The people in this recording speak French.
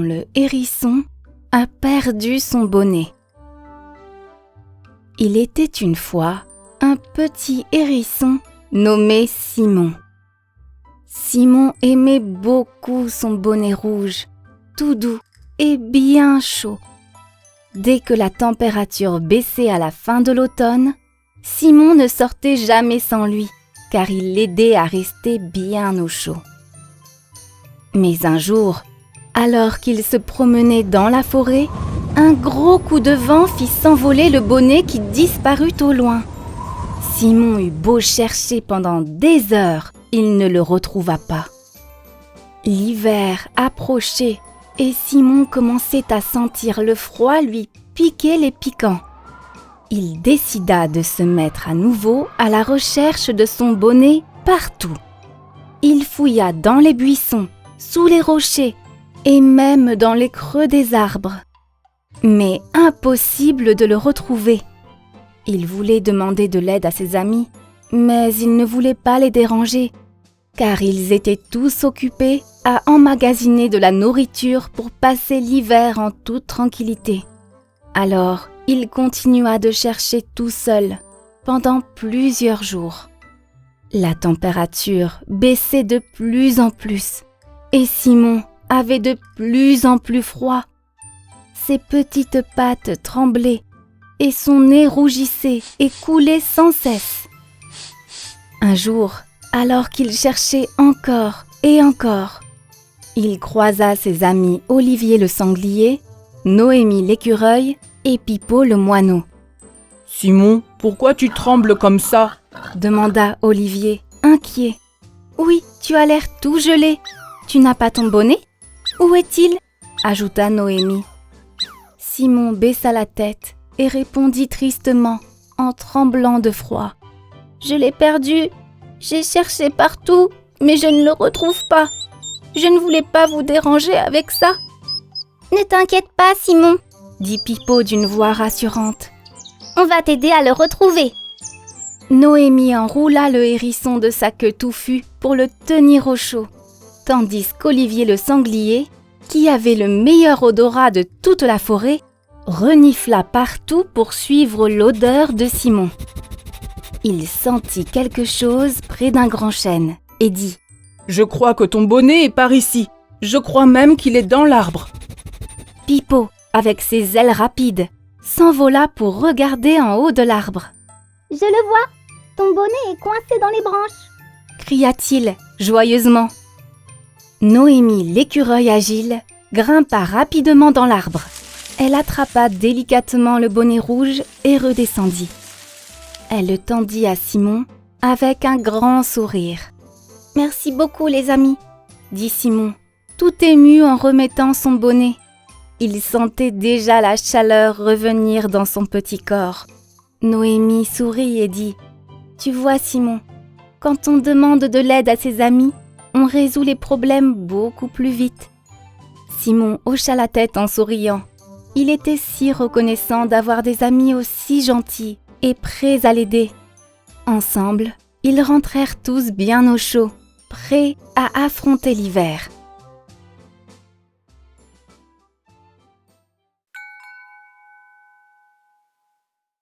le hérisson a perdu son bonnet. Il était une fois un petit hérisson nommé Simon. Simon aimait beaucoup son bonnet rouge, tout doux et bien chaud. Dès que la température baissait à la fin de l'automne, Simon ne sortait jamais sans lui, car il l'aidait à rester bien au chaud. Mais un jour, alors qu'il se promenait dans la forêt, un gros coup de vent fit s'envoler le bonnet qui disparut au loin. Simon eut beau chercher pendant des heures, il ne le retrouva pas. L'hiver approchait et Simon commençait à sentir le froid lui piquer les piquants. Il décida de se mettre à nouveau à la recherche de son bonnet partout. Il fouilla dans les buissons, sous les rochers et même dans les creux des arbres. Mais impossible de le retrouver. Il voulait demander de l'aide à ses amis, mais il ne voulait pas les déranger, car ils étaient tous occupés à emmagasiner de la nourriture pour passer l'hiver en toute tranquillité. Alors, il continua de chercher tout seul pendant plusieurs jours. La température baissait de plus en plus et Simon avait de plus en plus froid. Ses petites pattes tremblaient et son nez rougissait et coulait sans cesse. Un jour, alors qu'il cherchait encore et encore, il croisa ses amis Olivier le sanglier, Noémie l'écureuil et Pipo le moineau. « Simon, pourquoi tu trembles comme ça ?» demanda Olivier, inquiet. « Oui, tu as l'air tout gelé. Tu n'as pas ton bonnet ? Où est-il » ajouta Noémie. Simon baissa la tête et répondit tristement, en tremblant de froid. « Je l'ai perdu. J'ai cherché partout, mais je ne le retrouve pas. Je ne voulais pas vous déranger avec ça. »« Ne t'inquiète pas, Simon, » dit Pipo d'une voix rassurante. « On va t'aider à le retrouver. » Noémie enroula le hérisson de sa queue touffue pour le tenir au chaud, tandis qu'Olivier le sanglier, qui avait le meilleur odorat de toute la forêt, renifla partout pour suivre l'odeur de Simon. Il sentit quelque chose près d'un grand chêne et dit « Je crois que ton bonnet est par ici. Je crois même qu'il est dans l'arbre. » Pipo, avec ses ailes rapides, s'envola pour regarder en haut de l'arbre. « Je le vois, ton bonnet est coincé dans les branches !» cria-t-il joyeusement. Noémie, l'écureuil agile, grimpa rapidement dans l'arbre. Elle attrapa délicatement le bonnet rouge et redescendit. Elle le tendit à Simon avec un grand sourire. « Merci beaucoup les amis » dit Simon, tout ému en remettant son bonnet. Il sentait déjà la chaleur revenir dans son petit corps. Noémie sourit et dit « Tu vois Simon, quand on demande de l'aide à ses amis, on résout les problèmes beaucoup plus vite. » Simon hocha la tête en souriant. Il était si reconnaissant d'avoir des amis aussi gentils et prêts à l'aider. Ensemble, ils rentrèrent tous bien au chaud, prêts à affronter l'hiver.